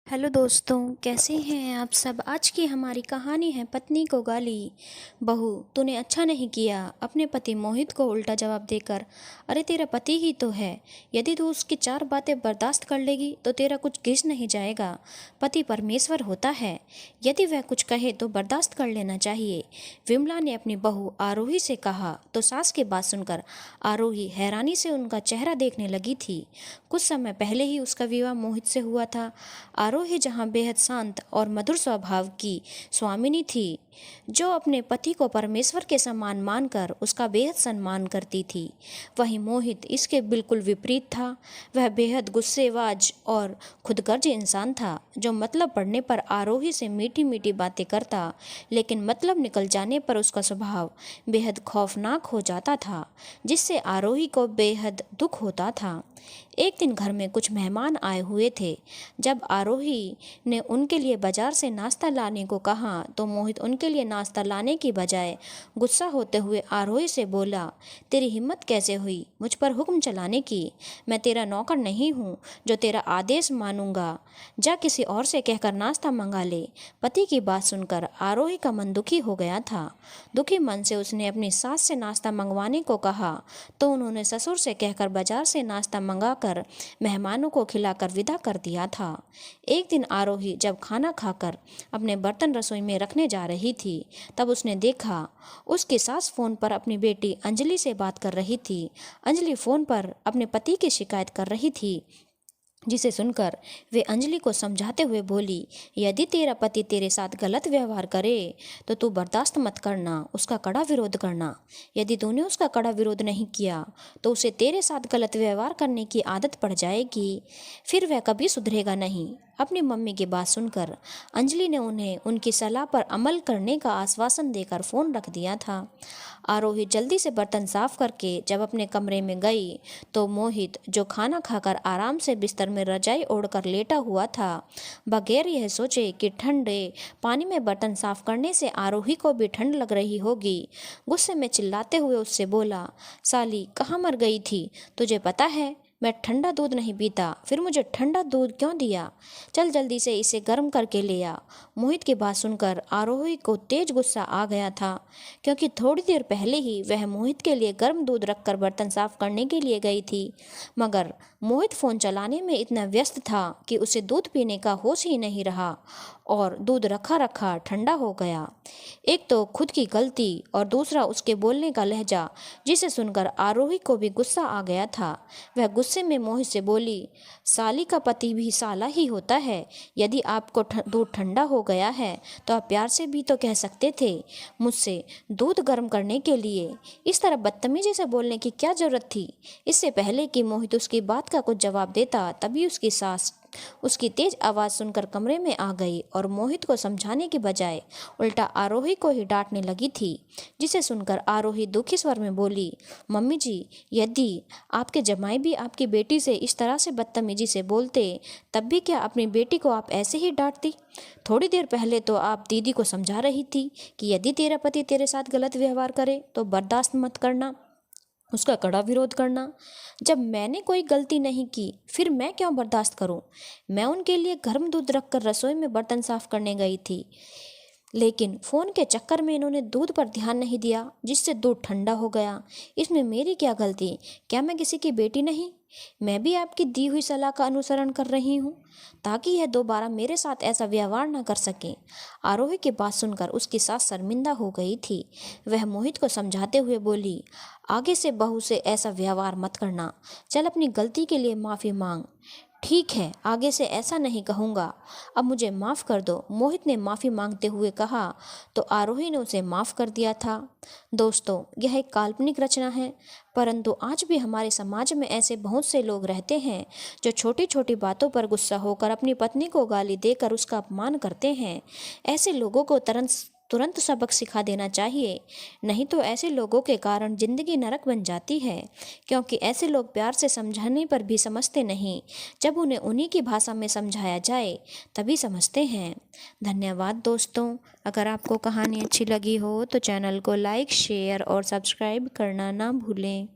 Hello दोस्तों, कैसे हैं आप सब। आज की हमारी कहानी है पत्नी को गाली। बहू, तूने अच्छा नहीं किया अपने पति मोहित को उल्टा जवाब देकर। अरे तेरा पति ही तो है। यदि तू उसकी चार बातें बर्दाश्त कर लेगी तो तेरा कुछ घिस नहीं जाएगा। पति परमेश्वर होता है, यदि वह कुछ कहे तो बर्दाश्त कर लेना चाहिए। विमला ने अपनी बहू आरोही से कहा तो सास की बात सुनकर आरोही हैरानी से उनका चेहरा देखने लगी थी। कुछ समय पहले ही उसका विवाह मोहित से हुआ था। आरोही जहाँ बेहद शांत और मधुर स्वभाव की स्वामिनी थी, जो अपने पति को परमेश्वर के समान मानकर उसका बेहद सम्मान करती थी, वहीं मोहित इसके बिल्कुल विपरीत था। वह बेहद गुस्सेबाज और खुदगर्ज इंसान था, जो मतलब पड़ने पर आरोही से मीठी मीठी बातें करता, लेकिन मतलब निकल जाने पर उसका स्वभाव बेहद खौफनाक हो जाता था, जिससे आरोही को बेहद दुख होता था। एक दिन घर में कुछ मेहमान आए हुए थे। जब आरोही ने उनके लिए बाजार से नाश्ता लाने को कहा तो मोहित उनके लिए नाश्ता लाने की बजाय गुस्सा होते हुए आरोही से बोला, तेरी हिम्मत कैसे हुई मुझ पर हुक्म चलाने की। मैं तेरा नौकर नहीं हूँ जो तेरा आदेश मानूंगा। जा किसी और से कहकर नाश्ता मंगा ले। पति की बात सुनकर आरोही का मन दुखी हो गया था। दुखी मन से उसने अपनी सास से नाश्ता मंगवाने को कहा तो उन्होंने ससुर से कहकर बाजार से नाश्ता मंगाकर मेहमानों को खिलाकर विदा कर दिया था। एक दिन आरोही जब खाना खाकर अपने बर्तन रसोई में रखने जा रही थी, तब उसने देखा उसकी सास फोन पर अपनी बेटी अंजलि से बात कर रही थी। अंजलि फोन पर अपने पति की शिकायत कर रही थी, जिसे सुनकर वे अंजलि को समझाते हुए बोली, यदि तेरा पति तेरे साथ गलत व्यवहार करे तो तू बर्दाश्त मत करना, उसका कड़ा विरोध करना। यदि तूने उसका कड़ा विरोध नहीं किया तो उसे तेरे साथ गलत व्यवहार करने की आदत पड़ जाएगी, फिर वह कभी सुधरेगा नहीं। अपनी मम्मी की बात सुनकर अंजलि ने उन्हें उनकी सलाह पर अमल करने का आश्वासन देकर फ़ोन रख दिया था। आरोही जल्दी से बर्तन साफ करके जब अपने कमरे में गई तो मोहित, जो खाना खाकर आराम से बिस्तर में रजाई ओढ़कर लेटा हुआ था, बगैर यह सोचे कि ठंडे पानी में बर्तन साफ करने से आरोही को भी ठंड लग रही होगी, गुस्से में चिल्लाते हुए उससे बोला, साली कहाँ मर गई थी, तुझे पता है मैं ठंडा दूध नहीं पीता, फिर मुझे ठंडा दूध क्यों दिया। चल जल्दी से इसे गर्म करके ले आ। मोहित की बात सुनकर आरोही को तेज गुस्सा आ गया था, क्योंकि थोड़ी देर पहले ही वह मोहित के लिए गर्म दूध रखकर बर्तन साफ करने के लिए गई थी, मगर मोहित फ़ोन चलाने में इतना व्यस्त था कि उसे दूध पीने का होश ही नहीं रहा और दूध रखा रखा ठंडा हो गया। एक तो खुद की गलती और दूसरा उसके बोलने का लहजा, जिसे सुनकर आरोही को भी गुस्सा आ गया था। वह गुस्से में मोहित से बोली, साली का पति भी साला ही होता है। यदि आपको दूध ठंडा हो गया है तो आप प्यार से भी तो कह सकते थे मुझसे दूध गर्म करने के लिए। इस तरह बदतमीजी से बोलने की क्या जरूरत थी। इससे पहले कि मोहित उसकी बात का कुछ जवाब देता, तभी उसकी सास उसकी तेज आवाज़ सुनकर कमरे में आ गई और मोहित को समझाने की बजाय उल्टा आरोही को ही डांटने लगी थी, जिसे सुनकर आरोही दुखी स्वर में बोली, मम्मी जी, यदि आपके जमाई भी आपकी बेटी से इस तरह से बदतमीजी से बोलते, तब भी क्या अपनी बेटी को आप ऐसे ही डांटती। थोड़ी देर पहले तो आप दीदी को समझा रही थी कि यदि तेरा पति तेरे साथ गलत व्यवहार करे तो बर्दाश्त मत करना, उसका कड़ा विरोध करना। जब मैंने कोई गलती नहीं की फिर मैं क्यों बर्दाश्त करूं। मैं उनके लिए गर्म दूध रखकर रसोई में बर्तन साफ करने गई थी, लेकिन फ़ोन के चक्कर में इन्होंने दूध पर ध्यान नहीं दिया, जिससे दूध ठंडा हो गया। इसमें मेरी क्या गलती। क्या मैं किसी की बेटी नहीं। मैं भी आपकी दी हुई सलाह का अनुसरण कर रही हूँ, ताकि यह दोबारा मेरे साथ ऐसा व्यवहार न कर सके। आरोही की बात सुनकर उसकी सास शर्मिंदा हो गई थी। वह मोहित को समझाते हुए बोली, आगे से बहू से ऐसा व्यवहार मत करना। चल अपनी गलती के लिए माफ़ी मांग। ठीक है, आगे से ऐसा नहीं कहूँगा। अब मुझे माफ़ कर दो, मोहित ने माफ़ी मांगते हुए कहा तो आरोही ने उसे माफ़ कर दिया था। दोस्तों, यह एक काल्पनिक रचना है, परंतु आज भी हमारे समाज में ऐसे बहुत से लोग रहते हैं जो छोटी छोटी बातों पर गुस्सा होकर अपनी पत्नी को गाली देकर उसका अपमान करते हैं। ऐसे लोगों को तुरंत तुरंत सबक सिखा देना चाहिए, नहीं तो ऐसे लोगों के कारण जिंदगी नरक बन जाती है, क्योंकि ऐसे लोग प्यार से समझाने पर भी समझते नहीं। जब उन्हें उन्हीं की भाषा में समझाया जाए तभी समझते हैं। धन्यवाद दोस्तों। अगर आपको कहानी अच्छी लगी हो तो चैनल को लाइक, शेयर और सब्सक्राइब करना ना भूलें।